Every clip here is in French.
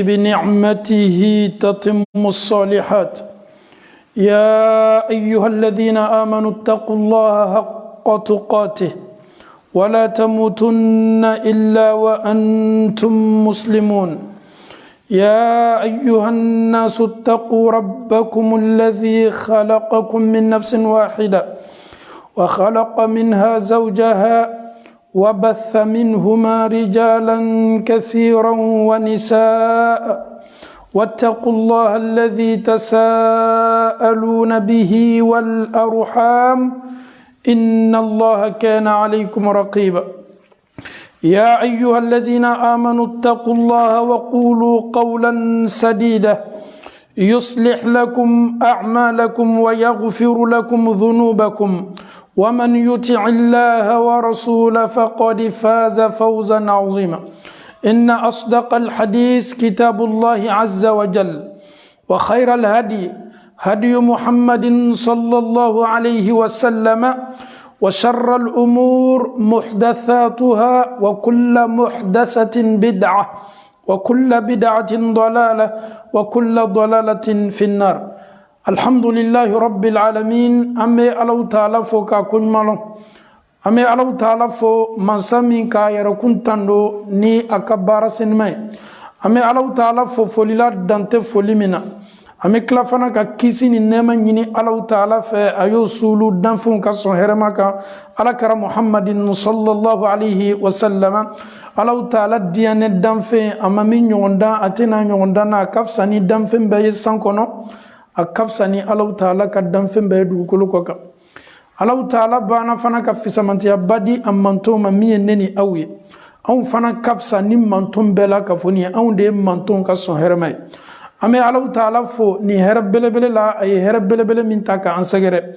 بنعمته تتم الصالحات. يا أيها الذين آمنوا اتقوا الله حق تقاته ولا تموتن إلا وأنتم مسلمون. يا أيها الناس اتقوا ربكم الذي خلقكم من نفس واحدة وخلق منها زوجها وبث منهما رجالا كثيرا ونساء واتقوا الله الذي تساءلون به والأرحام إن الله كان عليكم رقيبا. يا أيها الذين آمنوا اتقوا الله وقولوا قولا سديدا يصلح لكم أعمالكم ويغفر لكم ذنوبكم ومن يطع الله ورسوله فقد فاز فوزا عظيما. إن أصدق الحديث كتاب الله عز وجل وخير الهدي هدي محمد صلى الله عليه وسلم وشر الأمور محدثاتها وكل محدثة بدعة وكل بدعة ضلالة وكل ضلالة في النار. الحمد لله رب العالمين. أمي الله تعالى فوق كل مالو أمي الله تعالى فوق منسامين كايركون تندو ني أكبر سنمي. أمي الله تعالى فوق فليلات دانت فليمنا. أمي كلافنا ككيسي نيما نيني الله تعالى في أيو سولو دانفون كسون هرماكا على كرم محمد صلى الله عليه وسلم. الله تعالى ديانة دانفين أما من يوندا أتنا يوندا نا كفساني دانفين بيه سانكونو أكفساني الله تعالى كدانفين بيه دوكولو كوكا. الله تعالى بانا فنا كفسامنتي أبادي أمانتو ممي نيني أوي أو فنا كفساني مانتون بلا كفوني أو دي مانتون كسون هرماي. Ame Allah Ta'ala fo ni hera bele la ay hera bele minta ka ansagere.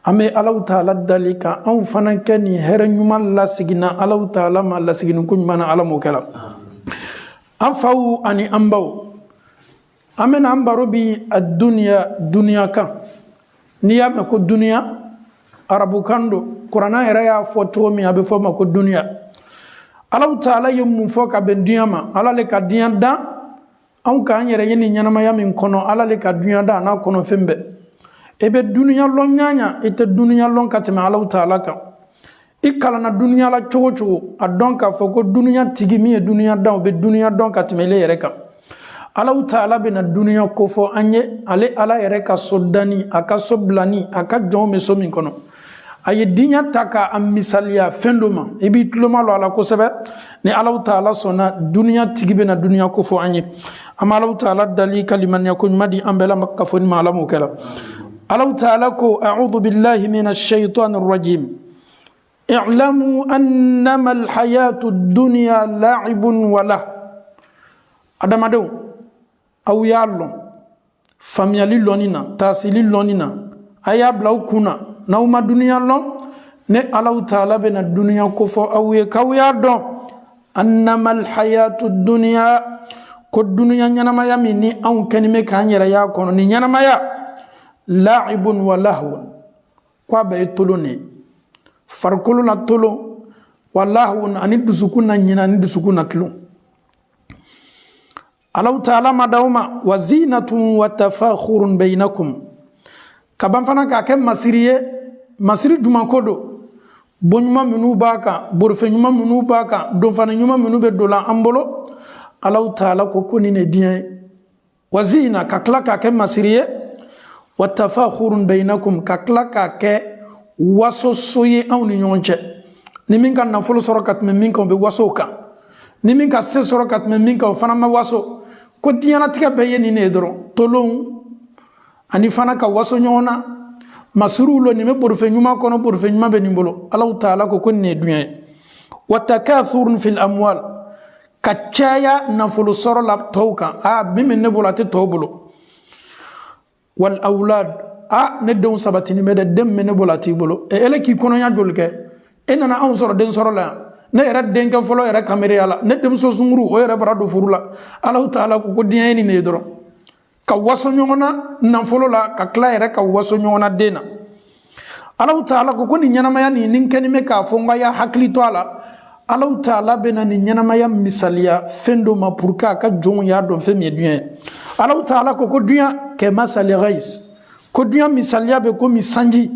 Ame Allah Ta'ala dalika an fanan ke ni hera nyuma la sigina Allah Ta'ala ma la sigina kun mana ala mokala. Afau ani ambau. Ame na ambaro bi ad-dunya kan. Niya me ko dunya arabu kando Qur'ana hera ya fo to mi abe fo ma ko dunya. Allah Ta'ala yum fo ka ben dunya ma ala le ka dunya da an ka an yɛrɛ ye nin ɲɛnamaya min kɔnɔ ala le ka dunya da n'a kɔnɔ fɛn bɛɛ. I bɛ dunuya lɔn ɲaɲa i tɛ dunuya lɔn ka tɛmɛ Alahu Taala kan. I kalanna dunuya la cogo cogo a dɔn k'a fɔ ko dunuya tigi min ye dunuya dan o bɛ dunuya dɔn ka tɛmɛ ile yɛrɛ kan. Alahu Taala bɛna dunuya kofɔ an ye ale ala yɛrɛ ka so dani a ka so bilani a ka jɔnw bɛ so min kɔnɔ. A ye diɲɛ ta k'a misaliya fɛn dɔ ma i b'i tuloma lɔ a la kosɛbɛ ni Alahu Taala sɔnna dunuya tigi bɛna dunuya kofɔ an ye. Ama Allahu Ta'ala dali kalimanya kun madi ambela makafoni ma alamu kala. Allahu Ta'ala ko a'udhu billahi minash shaitanir rajim. I'lamu annama al-hayatu ad-dunya la'ibun wa lah. Adamado aw yallon famiyali lonina tasili lonina ayabla kuna na uma dunya lon ne Allahu Ta'ala bena dunya ko fo aw ye kawya don annama al-hayatu ad-dunya ko dunuya ɲanamaya min ni anw kɛnime k'an yɛrɛ y'a kɔnɔ ni ɲanamaya la'ibun wa lahwun ko a bɛɛ ye tolon de ye farikolo na tolon wa lahwun ani dusukun na ɲina ani dusukun na tulon. Allahu Ta'ala ma d'aw ma wa zinatun wa tafakhurun bainakum ka ban fana k'a kɛ masiri ye masiri juman ko don bonɲuman minnu b'a kan borofɛ ɲuman minnu b'a kan donfana ɲuman minnu bɛ don la an bolo. Allahu Ta'ala ko ko ni ne diɲɛ wa zina ka tila k'a kɛ masiri ye wa tafakhurun bainakum ka tila k'a kɛ wasoso ye anw ni ɲɔgɔn cɛ ni min ka nafolo sɔrɔ ka tɛmɛ min kan o bɛ waso o kan ni min ka se sɔrɔ ka tɛmɛ min kan o fana ma waso ko diɲɛlatigɛ bɛɛ ye nin de ye dɔrɔn tolon ani fana ka waso ɲɔgɔn na masiriw lo nin bɛ borofɛ ɲuman kɔnɔ borofɛ ɲuman bɛ nin bolo. Allahu Ta'ala ko nin ye dunya ye wa takathurun fil amwal ka caya nafolo sɔrɔ la tɔw kan min bɛ ne bolo a tɛ tɔw bolo wal awlad ne denw sabatini bɛ dɛ den bɛ ne bolo a t'i bolo ele k'i kɔnɔya joli kɛ e nana anw sɔrɔ den sɔrɔ la yan ne yɛrɛ denkɛ fɔlɔ yɛrɛ kameriya la ne denmuso sunkuru o yɛrɛ bara don furu la. Allahu Ta'ala ko diɲɛ ye nin de ye dɔrɔn ka waso ɲɔgɔn na nafolo la ka tila yɛrɛ ka waso ɲɔgɔn na den na. Allahu Ta'ala ko nin ɲɛnamaya nin kɛni bɛ k'a fɔ n ka ya hakili to a la Allahu Ta'ala bena ni ɲɛnamaya misaliya fɛn dɔ ma pour que a ka jɔnw y'a dɔn fɛn min ye dunya ye. Allahu Ta'ala ko dunya kɛ masali ghais, ko dunya misaliya bɛ komi sanji.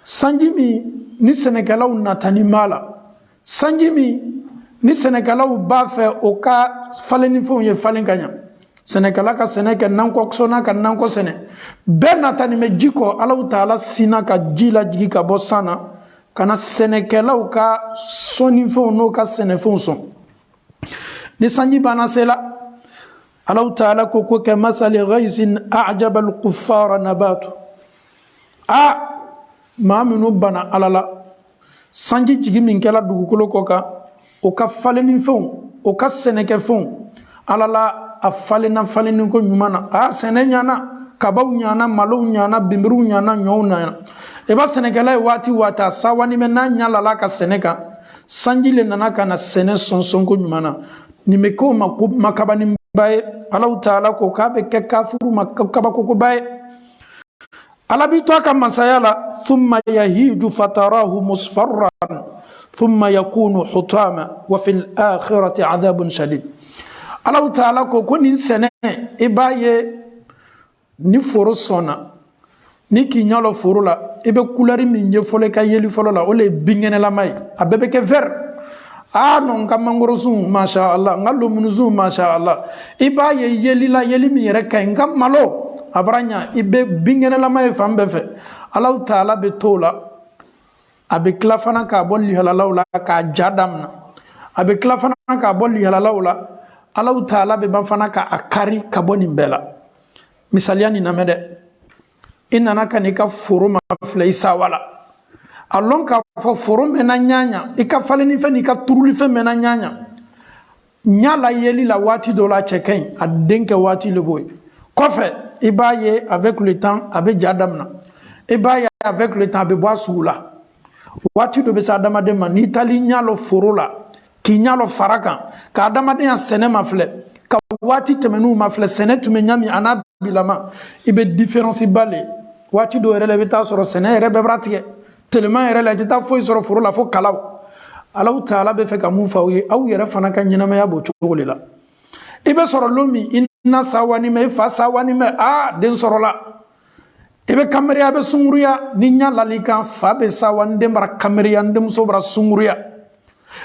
Sanji min ni sɛnɛkɛlaw natani b'a la, sanji min ni sɛnɛkɛlaw b'a fɛ o ka falen ni fɛnw ye falen ka ɲa. Sɛnɛkɛla ka sɛnɛ kɛ nankɔ sɔnna ka nankɔ sɛnɛ, bɛɛ natani bɛ ji kɔ. Allahu Ta'ala sinna ka ji lajigi ka bɔ san na ka na sɛnɛkɛlaw ka sɔnnifɛnw n'o ka sɛnɛfɛnw sɔn. Ni sanji banna se la, Allahu Ta'ala ko kɛ masali ghaisin a'jaba al-kuffara nabatu. Maa minnu bana Ala la, sanji jigi min kɛla dugukolo kɔ kan, o ka falenni fɛnw, o ka sɛnɛkɛfɛnw, Ala la a falenna falenni ko ɲuman na. Sɛnɛ ɲana, kabaw ɲana, malow ɲana, binbiriw ɲana, ɲɔw ɲana. I b'a sɛnɛkɛla ye waati waati a sawani bɛ n'a ɲalala ka sɛnɛ kan, sanji le nana ka na sɛnɛ sɔnsɔn ko ɲuman na. Nin bɛ k'o ma ko makabaninba ye. Allahu Ta'ala ko k'a bɛ kɛ kafiriw ma kabakokoba ye. Ala b'i to a ka masaya la, thumma yahiju fatarahu musfarran thumma yakunu hutama wa fil akhirati adhabun shadid. Allahu Ta'ala ko nin sɛnɛ i b'a ye ni foro sɔnna, ni k'i ɲalɔ foro la, i bɛ couleur min ye fɔlɔ i ka yeli fɔlɔ la, o le ye binkɛnɛlama ye, a bɛɛ bɛ kɛ vert. Non, n ka mangoro sun masha Allah, n ka lomunu sun masha Allah. I b'a ye yeli la, yeli min yɛrɛ ka ɲi, n ka malo a bara ɲa, i bɛ binkɛnɛlama ye fan bɛɛ fɛ. Allahu Ta'ala bɛ t'o la, a bɛ tila fana k'a bɔ lihalalaw la k'a ja daminɛ, a bɛ tila fana k'a bɔ lihalalaw la. Allahu Ta'ala bɛ ban fana k'a kari ka bɔ nin bɛɛ la. Misaliya nin lamɛn dɛ, i nana ka n'i ka foro ma filɛ i sawa la, a lɔn k'a fɔ foro mɛnna ɲaɲa, i ka falenni fɛn n'i ka turuli fɛn mɛnna ɲaɲa. Ɲa la yeli la waati dɔ la cɛ ka ɲi, a den kɛ waati le b'o ye. Kɔfɛ i b'a ye avec le temps a bɛ ja daminɛ, i b'a ye avec le temps a bɛ bɔ a sugu la. Waati dɔ bɛ se adamaden ma n'i taali ɲa lɔ foro la k'i ɲa lɔ fara kan ka adamadenya sɛnɛ ma filɛ, ka waati tɛmɛn'u ma filɛ, sɛnɛ tun bɛ ɲami a n'a bilama, i bɛ différence ba le. Waati dɔ yɛrɛ la i bɛ taa sɔrɔ sɛnɛ yɛrɛ bɛɛ b'a tigɛ, tellement yɛrɛ la i tɛ taa foyi sɔrɔ foro la fo kalaw. Allahu Ta'ala bɛ fɛ ka mun fɔ aw ye, aw yɛrɛ fana ka ɲɛnamaya b'o cogo de la. I bɛ sɔrɔ don min i na sawani mɛ, i fa sawani mɛ, den sɔrɔla, i bɛ kameriya, i bɛ sunkuruya, ni ɲa lali kan fa bɛ sawani, den bara kameriya, n denmuso bara sunkuruya.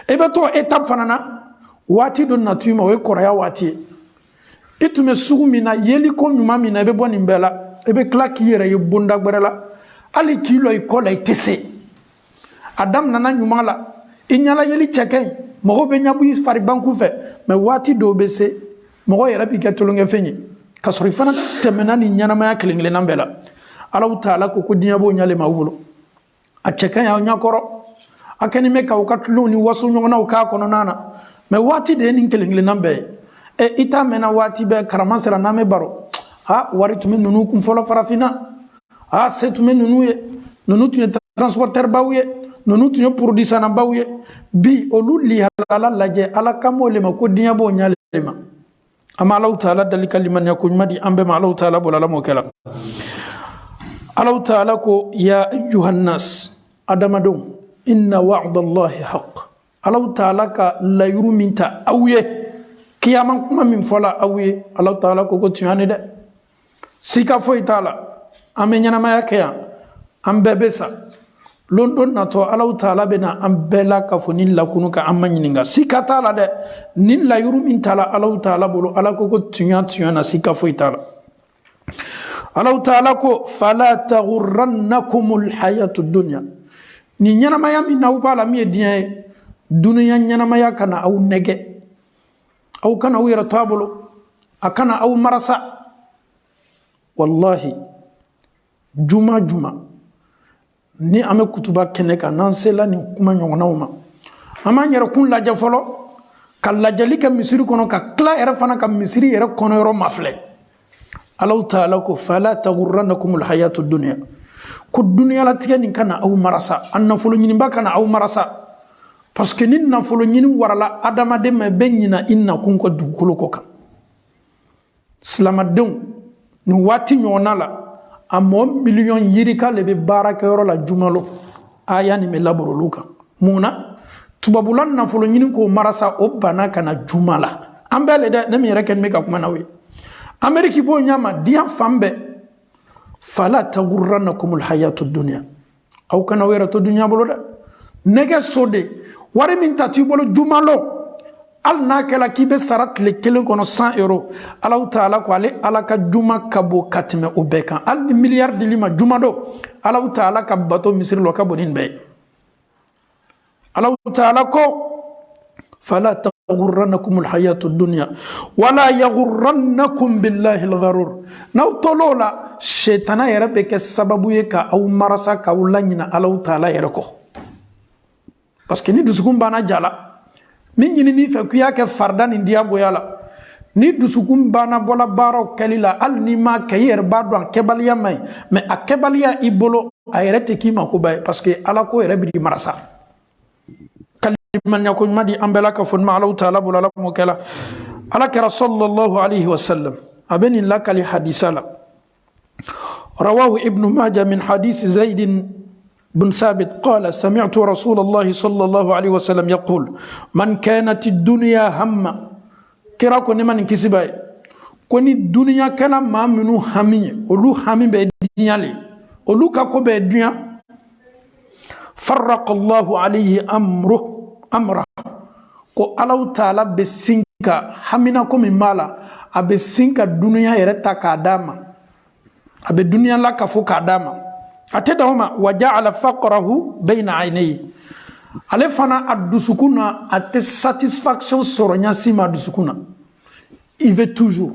I bɛ t'o étape fana na, waati dɔ natu ma o ye kɔrɔya waati ye. I tun bɛ sugu min na, yeli ko ɲuman min na, i bɛ bɔ nin bɛɛ la, i bɛ tila k'i yɛrɛ ye bonda gbɛrɛ la, hali k'i lɔ i kɔ la i tɛ se. A daminɛna ɲuman la, i ɲala yeli cɛ ka ɲi, mɔgɔw bɛ ɲabu i faribanku fɛ, mɛ waati dɔw bɛ se, mɔgɔ yɛrɛ b'i kɛ tulonkɛfɛn ye, ka sɔrɔ i fana tɛmɛna nin ɲɛnamaya kelen kelenna bɛɛ la. Allahu Ta'ala ko diɲɛ b'o ɲalen aw bolo, a cɛ ka ɲi aw ɲɛkɔrɔ, a kɛlen bɛ k'aw ka tulow ni waso ɲɔgɔnnaw k'a kɔnɔna na, mɛ waati de ye nin kelen kelenna bɛɛ ye. I t'a mɛnna waati bɛɛ karama sera n'an bɛ baro, wari tun bɛ ninnu kun fɔlɔ farafinna, se tun bɛ ninnu ye, ninnu tun ye transporteur baw ye, ninnu tun ye produit sannabaw ye. Bi olu lihalala lajɛ, Ala kamo le ma ko diɲɛ b'o ɲalen ma. An bɛ Allahu Ta'ala dali ka limaniya ko ɲuman di an bɛɛ ma, Allahu Ta'ala bolo Ala m'o kɛ la. Allahu Ta'ala ko ya ayyuhan nas, adamadenw, inna wa'dallahi haqq. Allahu Ta'ala ka layiru min ta aw ye, kiyama kuma min fɔla aw ye, Allahu Ta'ala ko tiɲɛ ni dɛ, sika foyi t'a la, an bɛ ɲɛnamaya kɛ yan, an bɛɛ bɛ sa, lon don natɔ Allahu Ta'ala bɛ na an bɛɛ la ka fɔ nin lakunu ka an ma ɲininka, sika t'a la dɛ, nin layiru min t'a la Allahu Ta'ala bolo, Ala ko tiɲɛ na, sika foyi t'a la. Allahu Ta'ala ko fala taghurrannakumul hayatud dunya, ni ɲɛnamaya min n'aw b'a la min ye diɲɛ ye, dunuya ɲɛnamaya kana aw nɛgɛ, aw kana aw yɛrɛ to a bolo, a kana aw marasa. Wallahi juma juma ni an bɛ kutuba kɛnɛ kan n'an sela nin kuma ɲɔgɔnnaw ma, an b'an yɛrɛ kun lajɛ fɔlɔ, ka lajɛli kɛ misiri kɔnɔ, ka tila yɛrɛ fana ka misiri yɛrɛ kɔnɔyɔrɔ mafilɛ. Allahu Ta'ala ko fala taghurrannakumul hayatud dunya, ko duniyalatigɛ nin kana aw marasa, a nafolo ɲiniba kana aw marasa, parce que ni nafolo ɲini warala adamaden ma bɛ ɲina i nakun ka dugukolo kɔ kan. Silamadenw nin waati ɲɔgɔnna la, a mɔgɔ miliyɔn yirika le bɛ baarakɛyɔrɔ la jumalo, aya nin bɛ laborolu kan. Mun na? tubabulan nafolo ɲini k'o marasa o bana kana juma la an bɛɛ le dɛ ne min yɛrɛ kɛni bɛ ka kuma n'aw ye Amérique b'o ɲama diɲɛ fan bɛɛ fala tagurrannakumul hayatu dunya aw kana aw yɛrɛ to dunya bolo dɛ nɛgɛso de wari min ta t'i bolo juma lo hali n'a kɛla k'i bɛ sara tile kelen kɔnɔ 100 euros Alahu Taala ko ale Ala ka juma ka bon ka tɛmɛ o bɛɛ kan hali ni miliyari dili ma juma do Alahu Taala ka bato misiri lo ka bon nin bɛɛ ye Alahu Taala ko fala tagurrannakumul hayatud dunya wala yaghurrannakum billahi al-gharur n'aw tolo la shetana yɛrɛ bɛ kɛ sababu ye ka aw marasa k'aw laɲina Alahu Taala yɛrɛ kɔ parce que ni dusukun banna jala min ɲinini fɛ k'i y'a kɛ farida ni diyagoya la ni dusukun banna bɔla baaraw kɛli la hali n'i ma kɛ i yɛrɛ b'a dɔn a kɛbaliya man ɲi mais a kɛbaliya i bolo a yɛrɛ tɛ k'i makoba ye parce que Ala ko yɛrɛ b'i marasa kalimanya ko ɲuman di an bɛɛ la ka fɔ ma Alahu Taala bolo Ala m'o kɛ la Ala kɛra sallallahu alayhi wa sallam a bɛ nin lakali hadisa la rawahu ibnu Majah min hadisi Zayd بن ثابت قال سمعت رسول الله صلى الله عليه وسلم يقول من كانت الدنيا همّا كراكو نمان كسباي كوني الدنيا كان ما منو همي ولو همي بدنيا لي ولو كاكو بدنيا فرق الله عليه أمره ko Alahu Taala be sinka hamina ko min mala abe sinka dunya yereta ka dama abe dunya la ka fo ka dama atedawma waja'ala faqrahu bayna aynayhi ale fana adusukuna ate satisfaction soronya sima dusukuna il veut toujours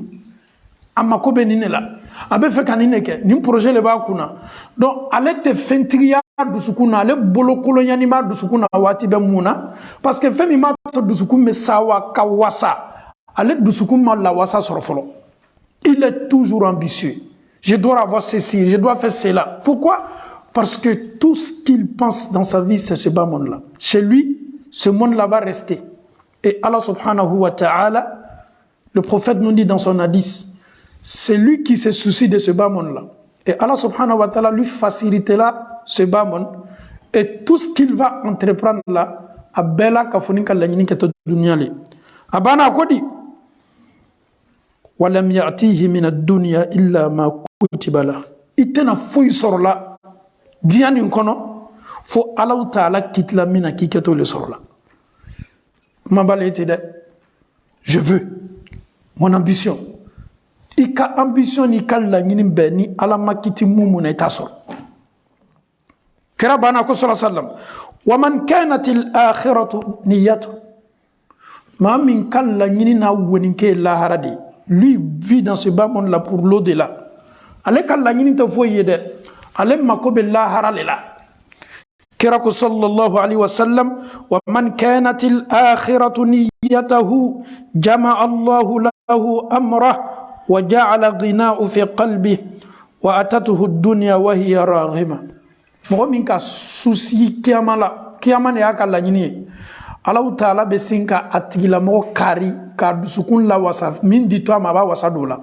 amako be ninela abe fe kanine ke nim projet le ba kuna donc ale te fentigiya dusukuna ale bolo kolonya ni ma dusukuna wati be muna parce que femi ma to dusukun me sawa kawasa ale dusukun ma la wasa sorofolo il est toujours ambitieux. Je dois avoir ceci, je dois faire cela. Pourquoi? Parce que tout ce qu'il pense dans sa vie, c'est ce bas monde-là. Chez lui, ce monde-là va rester. Et Allah subhanahu wa ta'ala, le prophète nous dit dans son hadith, c'est lui qui se soucie de ce bas monde-là. Et Allah subhanahu wa ta'ala lui facilitera ce bas monde. Et tout ce qu'il va entreprendre là, a bela kafunika la nyini keto dunia li. Abana akodi. Walam ya'tihi min ad-dunya illa ma kutiba la itena foyi sɔrɔ la diɲɛ nin kɔnɔ fo Alahu Taala kitila mina k'i kɛtɔ le sɔrɔ la kuma b'ale tɛ dɛ je veux mon ambition i ka ambition ni ka laɲini bɛɛ ni Ala ma kiti mun na i t'a sɔrɔ kira banna ko sallallahu alaihi wasallam wa man kanat al-akhiratu niyyatu maa min ka laɲini n'a wɛninkɛ lahara de lui vit dans ce bas monde là pour l'au-delà ale ka laɲini tɛ foyi ye dɛ ale mako bɛ lahara le la kira ko sallallahu alaihi wasallam wa man kanat al-akhiratu niyyatahu jama'a Allahu lahu amrah wa ja'ala ghina'u fi qalbihi wa atatuhu ad-dunya wa hiya raghima mɔgɔ min ka souci kiyama la kiyama de y'a ka laɲini ye Alahu Taala bɛ sin ka a tigilamɔgɔ kari ka dusukun la wasa min di to a ma a b'a wasa don o la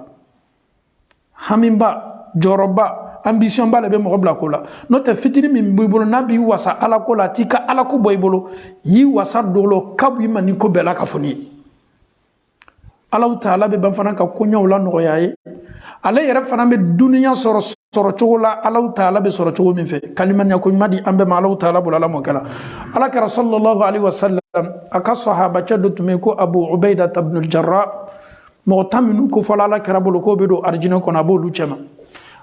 haminba jɔrɔba ambition ba le bɛ mɔgɔ bila ko la n'o tɛ fitini min b'i bolo n'a b'i wasa Ala ko la a t'i ka Ala ko bɔ i bolo y'i wasa don o la o ka b'i ma ni ko bɛɛ la ka fɔ ni ye Alahu Taala bɛ ban fana ka koɲɛw la nɔgɔya ye ale yɛrɛ fana bɛ duniya sɔrɔ cogo la Alahu Taala bɛ sɔrɔ cogo min fɛ kalimaniya ko ɲuman di an bɛɛ ma Alahu Taala bolo Ala m'o kɛ la Ala kɛra sallallahu alaihi wasallam a ka sahabacɛ dɔ tun bɛ yen ko Abu Ubaida ibn al-Jarrah mɔgɔ 10 minnu ko fɔla Ala kɛra bolo k'o bɛ don arijinɛ kɔnɔ a b'olu cɛ ma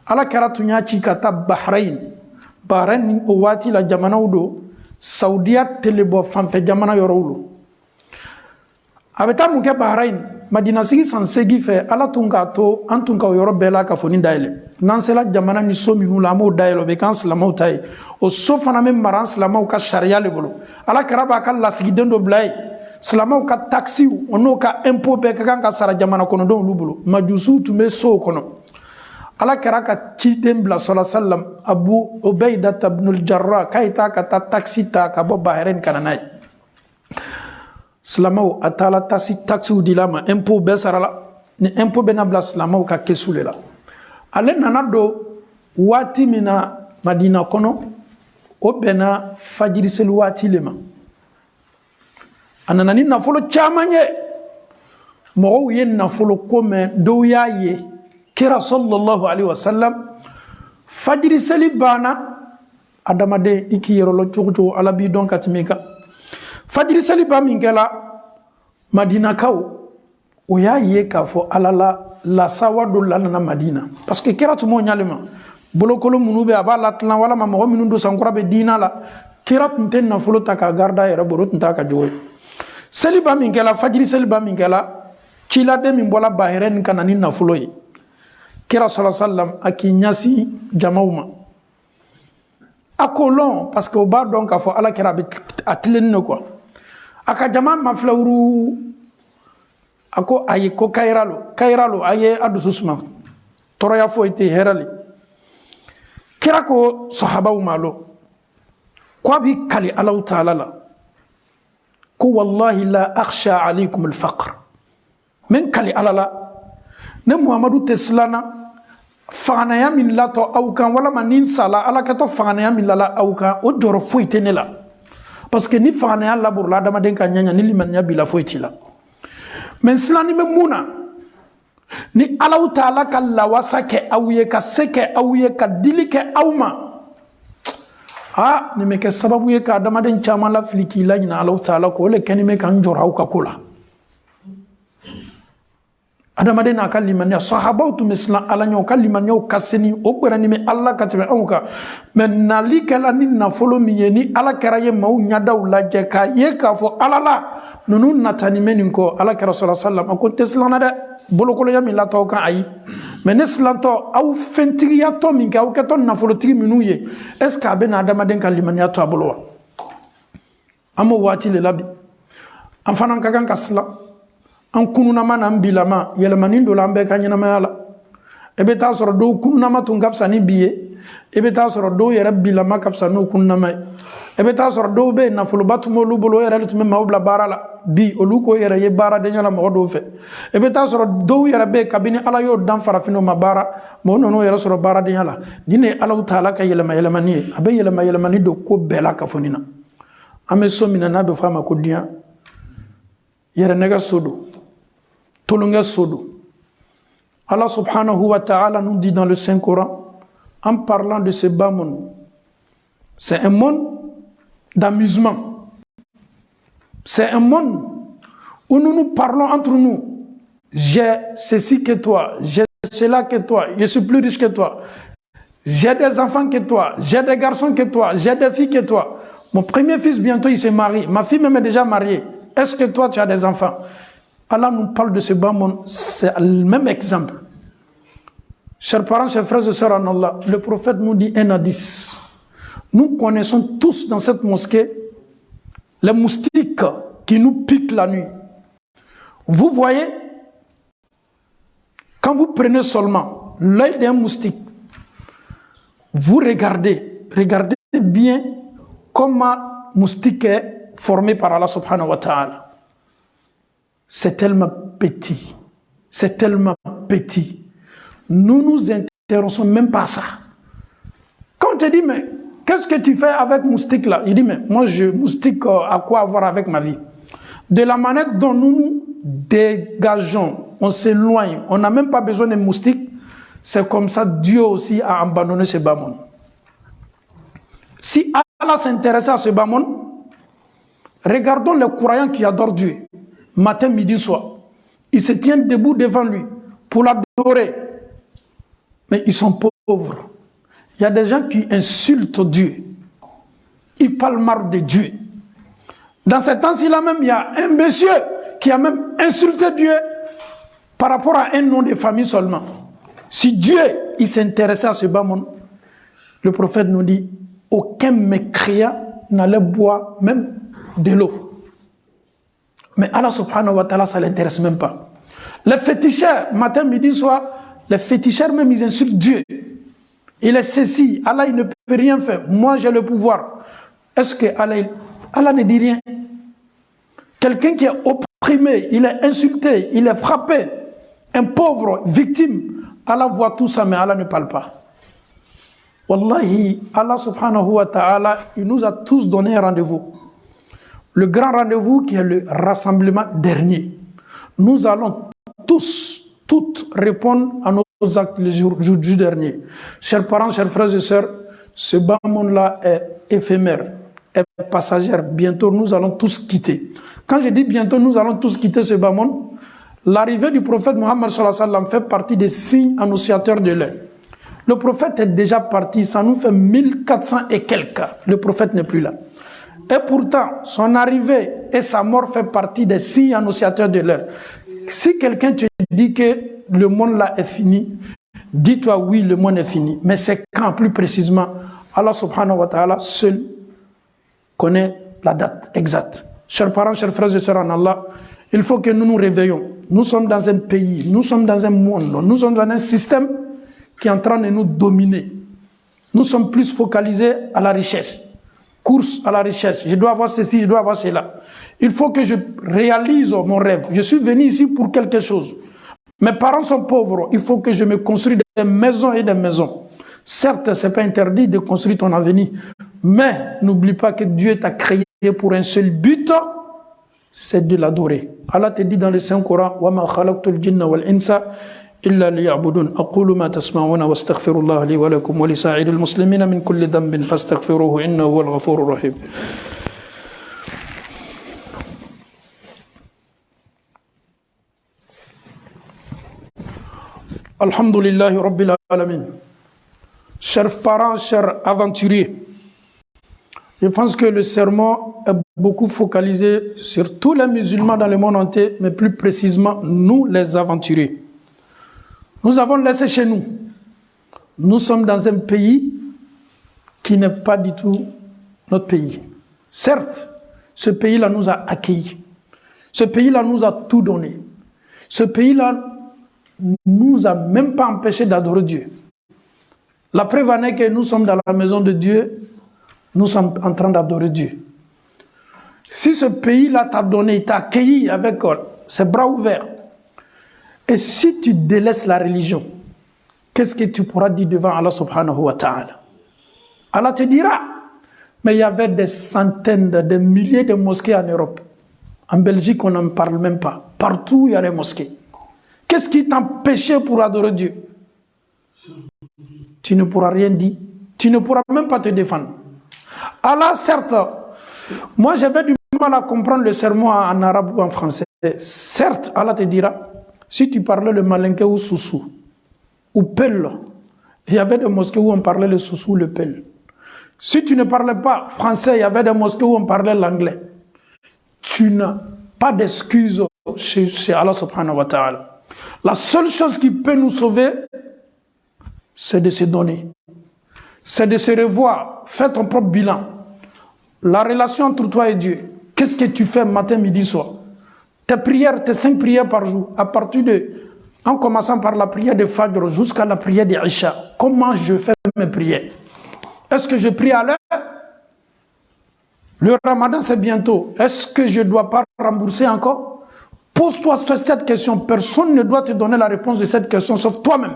Ala kɛra tun y'a ci ka taa Bahrain o waati la jamanaw don Saudiya tele bɔ fanfɛ jamana yɔrɔw don a bɛ taa mun kɛ Bahrain Madina sigi san 8 fɛ Ala tun k'a to an tun ka o yɔrɔ bɛɛ la ka fɔ ni dayɛlɛ n'an sela jamana ni so minnu la an b'o dayɛlɛ o bɛ k'an silamɛw ta ye o so fana bɛ mara an silamɛw ka sariya le bolo Ala kɛra b'a ka lasigiden dɔ bila ye silamɛw ka taxiw o n'o ka impôt bɛɛ ka kan ka sara jamana kɔnɔdenw olu bolo majusiw tun bɛ sow kɔnɔ Ala kɛra ka ciden bila sallallahu alaihi wasallam Abu Ubaida ibn al-Jarrah k'a ye taa ka taa taxi ta ka bɔ Bahrain ka na n'a ye silamɛw a taala taxiw dila ma impôt bɛɛ sarala ni impôt bɛ na bila silamɛw ka kesu le la ale nana don waati min na Madina kɔnɔ o bɛnna fajiri seli waati le ma a nana ni nafolo caman ye mɔgɔw ye nafolo ko mɛn dɔw y'a ye kira sallallahu alaihi wasallam fajiri seli banna adamaden i k'i yɛrɛ lɔ cogo cogo ala b'i dɔn ka tɛmɛ i kan fajiri seli ba min kɛla madinakaw o y'a ye k'a fɔ ala la lasawa dɔ la nana madina parce que kira tun m'o ɲalima bolokolo minnu bɛ a b'a latilan walama mɔgɔ minnu don sankura bɛ diina la kira tun tɛ nafolo ta k'a garida yɛrɛ bolo o tun t'a ka jogo ye seliba min kɛla fajiri seliba min kɛla ciladen min bɔla bahɛrɛni ka na ni nafolo ye kira sala sallam a k'i ɲasi jamaw ma a ko lɔn parce que o b'a dɔn k'a fɔ ala kɛra a tilenni de quoi a ka jama mafilɛ wuru a ko ayi ko kayiralo a ye a dusu suma tɔɔrɔya foyi tɛ hɛrɛ le kira ko sahabaw ma lɔ ko a b'i kali alaw taala la ko wallahi la akhsha alaykum al-faqr men kali ala la ne muhamadu tɛ silanna faganaya min latɔ aw kan walama ni sala ala kɛtɔ faganaya min lala aw kan o jɔrɔ foyi tɛ ne la parce que ni faganaya laburula adamaden ka ɲaɲa ni limaniya b'i la foyi t'i la mais silanni bɛ mun na ni alaw taala ka lawasa kɛ aw ye ka se kɛ aw ye ka dili kɛ aw ma nin bɛ kɛ sababu ye ka adamaden caman lafili k'i la ɲina alaw taala ko o le kɛni bɛ ka n jɔrɔ aw ka ko la adamaden n'a ka limaniya sahabaw tun bɛ siran ala ɲɛ o ka limaniyaw ka seni o gbɛrɛni bɛ ala ka tɛmɛ anw kan mais nali kɛla ni nafolo min ye ni ala kɛra ye maaw ɲadaw lajɛ k'a ye k'a fɔ ala la ninnu natani bɛ nin kɔ ala kɛra sɔrɔ salam a ko n tɛ siran na dɛ bolokoloya min latɔ kan ayi mais ne silantɔ aw fɛntigiyatɔ min kɛ aw kɛtɔ nafolotigi minnu ye est ce que a bɛ na adamaden ka limaniya to a bolo wa an b'o waati de la bi an fana ka kan ka siran an kununama n'an bilama yɛlɛmani dɔ la an bɛɛ ka ɲɛnamaya la i bɛ taa sɔrɔ dɔw kununama tun ka fisa ni bi ye i bɛ taa sɔrɔ dɔw yɛrɛ bilama ka fisa n'o kununama ye i bɛ taa sɔrɔ dɔw bɛ yen nafoloba tun b'olu bolo o yɛrɛ tun bɛ maaw bila baara la bi olu k'o yɛrɛ ye baaradenya la mɔgɔ dɔw fɛ i bɛ taa sɔrɔ dɔw yɛrɛ bɛ yen kabini ala y'o dan farafinw ma baara mɛ o nan'o yɛrɛ sɔrɔ baaradenya la ni ne ye alaw taala ka yɛlɛma yɛlɛmani ye a bɛ yɛlɛma yɛlɛmani don ko bɛɛ la ka fɔ nin na an bɛ so min na n'a bɛ fɔ a ma ko diɲɛ yɛrɛnɛgɛ so don tolonge sodo. Allah subhanahu wa ta'ala nous dit dans le Saint-Coran, en parlant de ce bas monde, c'est un monde d'amusement. C'est un monde où nous nous parlons entre nous. J'ai ceci que toi, j'ai cela que toi, je suis plus riche que toi. J'ai des enfants que toi, j'ai des garçons que toi, j'ai des filles que toi. Mon premier fils, bientôt, il se marie. Ma fille même est déjà mariée. Est-ce que toi, tu as des enfants? Allah nous parle de ce bas monde, c'est le même exemple. Chers parents, chers frères et sœurs en Allah, le prophète nous dit un hadith. Nous connaissons tous dans cette mosquée les moustiques qui nous piquent la nuit. Vous voyez, quand vous prenez seulement l'œil d'un moustique, vous regardez bien comment moustique est formé par Allah subhanahu wa ta'ala. C'est tellement petit. C'est tellement petit. Nous nous intéressons même pas à ça. Quand on te dit, mais qu'est-ce que tu fais avec moustique là? Il dit, mais moi, moustique, à quoi avoir avec ma vie? De la manière dont nous nous dégageons, on s'éloigne, on n'a même pas besoin de moustiques, c'est comme ça Dieu aussi a abandonné ce bas monde. Si Allah s'intéressait à ce bas monde, regardons les croyants qui adorent Dieu. Matin, midi, soir. Ils se tiennent debout devant lui pour l'adorer. Mais ils sont pauvres. Il y a des gens qui insultent Dieu. Ils parlent mal de Dieu. Dans ce temps-ci-là même, il y a un monsieur qui a même insulté Dieu par rapport à un nom de famille seulement. Si Dieu il s'intéressait à ce bas monde, le prophète nous dit, aucun mécréant n'allait boire même de l'eau. Mais Allah subhanahu wa ta'ala, ça ne l'intéresse même pas. Les féticheurs, matin, midi, soir, les féticheurs même, ils insultent Dieu. Il est ceci, Allah, il ne peut rien faire. Moi, j'ai le pouvoir. Est-ce que Allah ne dit rien? Quelqu'un qui est opprimé, il est insulté, il est frappé, un pauvre, victime, Allah voit tout ça, mais Allah ne parle pas. Wallahi, Allah subhanahu wa ta'ala, il nous a tous donné un rendez-vous. le grand rendez-vous qui est le rassemblement dernier. Nous allons toutes répondre à nos actes le jour dernier. Chers parents, chers frères et sœurs, ce bas monde-là est éphémère, est passagère. Bientôt, nous allons tous quitter. Quand je dis bientôt, nous allons tous quitter ce bas monde, l'arrivée du prophète Mohammed sallallahu alayhi wa sallam fait partie des signes annonciateurs de l'heure. Le prophète est déjà parti, ça nous fait 1400 et quelques. Le prophète n'est plus là. Et pourtant, son arrivée et sa mort fait partie des signes annonciateurs de l'heure. Si quelqu'un te dit que le monde là est fini, dis-toi oui, le monde est fini. Mais c'est quand, plus précisément, Allah subhanahu wa ta'ala seul connaît la date exacte. Chers parents, chers frères et sœurs en Allah, il faut que nous nous réveillons. Nous sommes dans un pays, nous sommes dans un monde, nous sommes dans un système qui est en train de nous dominer. Nous sommes plus focalisés à la richesse. Course à la richesse. Je dois avoir ceci, je dois avoir cela. Il faut que je réalise mon rêve. Je suis venu ici pour quelque chose. Mes parents sont pauvres. Il faut que je me construise des maisons et des maisons. Certes, ce n'est pas interdit de construire ton avenir. Mais n'oublie pas que Dieu t'a créé pour un seul but, c'est de l'adorer. Allah te dit dans le Saint-Coran, وَمَا خَلَقْتُ الْجِنَّ وَالْإِنسَ إِلَّا لِيَعْبُدُونَ أَقُولُ مَا تَسْمَعُونَ وَاسْتَغْفِرُ اللَّهَ لِي وَلَكُمْ وَلِسَائِرِ الْمُسْلِمِينَ مِنْ كُلِّ ذَنْبٍ فَاسْتَغْفِرُوهُ إِنَّهُ هُوَ الْغَفُورُ الرَّحِيمُ. Alhamdulillahi Rabbil Alamin. Chers parents, chers aventuriers, je pense que le sermon est beaucoup focalisé sur tous les musulmans dans le monde entier, mais plus précisément, nous les aventuriers. Nous avons laissé chez nous. Nous sommes dans un pays qui n'est pas du tout notre pays. Certes, ce pays-là nous a accueillis. Ce pays-là nous a tout donné. Ce pays-là nous a même pas empêché d'adorer Dieu. La preuve en est que nous sommes dans la maison de Dieu, nous sommes en train d'adorer Dieu. Si ce pays-là t'a donné, t'a accueilli avec ses bras ouverts, et si tu délaisses la religion, qu'est-ce que tu pourras dire devant Allah subhanahu wa ta'ala? Allah te dira, mais il y avait des centaines, des milliers de mosquées en Europe. En Belgique, on n'en parle même pas. Partout, il y a des mosquées. Qu'est-ce qui t'empêchait pour adorer Dieu? Tu ne pourras rien dire. Tu ne pourras même pas te défendre. Allah, certes, moi j'avais du mal à comprendre le sermon en arabe ou en français. Certes, Allah te dira, si tu parlais le malinké ou soussou, ou pel, il y avait des mosquées où on parlait le soussou ou le pel. Si tu ne parlais pas français, il y avait des mosquées où on parlait l'anglais. Tu n'as pas d'excuse chez Allah subhanahu wa ta'ala. La seule chose qui peut nous sauver, c'est de se donner. C'est de se revoir. Fais ton propre bilan. La relation entre toi et Dieu. Qu'est-ce que tu fais matin, midi, soir? Tes prières, tes 5 prières par jour, à partir de, en commençant par la prière de Fajr jusqu'à la prière de Isha, comment je fais mes prières? Est-ce que je prie à l'heure? Le Ramadan, c'est bientôt. Est-ce que je ne dois pas rembourser encore? Pose-toi cette question. Personne ne doit te donner la réponse de cette question, sauf toi-même.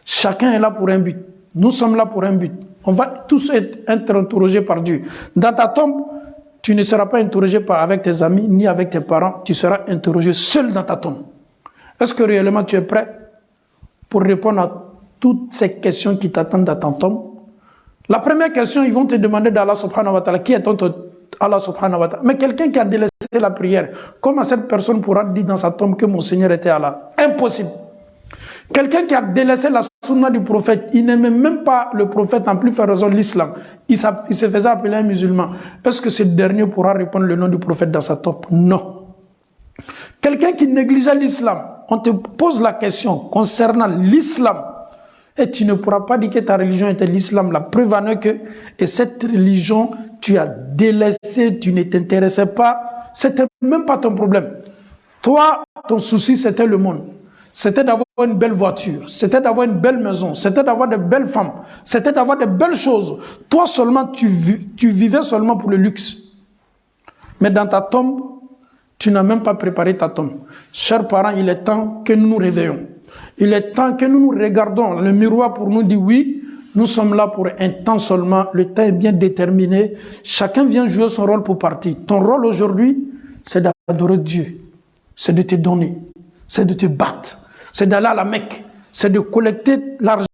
Chacun est là pour un but. Nous sommes là pour un but. On va tous être interrogés par Dieu. Dans ta tombe, tu ne seras pas interrogé avec tes amis, ni avec tes parents. Tu seras interrogé seul dans ta tombe. Est-ce que réellement tu es prêt pour répondre à toutes ces questions qui t'attendent dans ta tombe? La première question, ils vont te demander d'Allah subhanahu wa ta'ala, qui est ton Allah subhanahu wa ta'ala? Mais quelqu'un qui a délaissé la prière, comment cette personne pourra dire dans sa tombe que mon Seigneur était Allah? Impossible. Quelqu'un qui a délaissé la sunna du prophète, il n'aimait même pas le prophète, en plus faire raison l'islam. Il se faisait appeler un musulman. Est-ce que ce dernier pourra répondre le nom du prophète dans sa tombe? Non. Quelqu'un qui négligeait l'islam, on te pose la question concernant l'islam, et tu ne pourras pas dire que ta religion était l'islam. La preuve en est que, et cette religion, tu as délaissé, tu ne t'intéressais pas, c'était même pas ton problème. Toi, ton souci, c'était le monde. C'était d'avoir une belle voiture, c'était d'avoir une belle maison, c'était d'avoir de belles femmes, c'était d'avoir de belles choses. Toi seulement, tu vivais seulement pour le luxe. Mais dans ta tombe, tu n'as même pas préparé ta tombe. Chers parents, il est temps que nous nous réveillons. Il est temps que nous nous regardons le miroir pour nous dire oui, Nous sommes là pour un temps seulement, le temps est bien déterminé. Chacun vient jouer son rôle pour partir. Ton rôle aujourd'hui, c'est d'adorer Dieu, c'est de te donner, c'est de te battre, c'est d'aller à la Mecque, c'est de collecter l'argent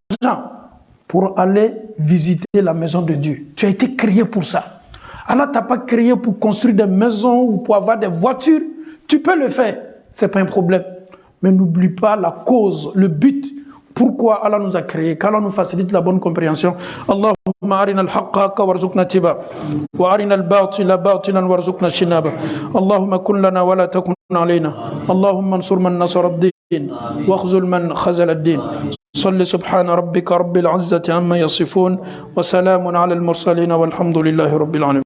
pour aller visiter la maison de Dieu. Tu as été créé pour ça. Allah t'a pas créé pour construire des maisons ou pour avoir des voitures. Tu peux le faire, c'est pas un problème. Mais n'oublie pas la cause, le but. Pourquoi Allah nous a créés, qu'Allah nous facilite la bonne compréhension. Allahumma arina al-haqqa haqqa warzuqna tiba wa arina al-batila batilan warzuqna shinaba. Allahumma kun lana wa la takun alayna. Allahumma ansur man nasara ad-din wa khzul man khazala ad-din. صل سبحان ربك رب العزة عما يصفون وسلام على المرسلين والحمد لله رب العالمين.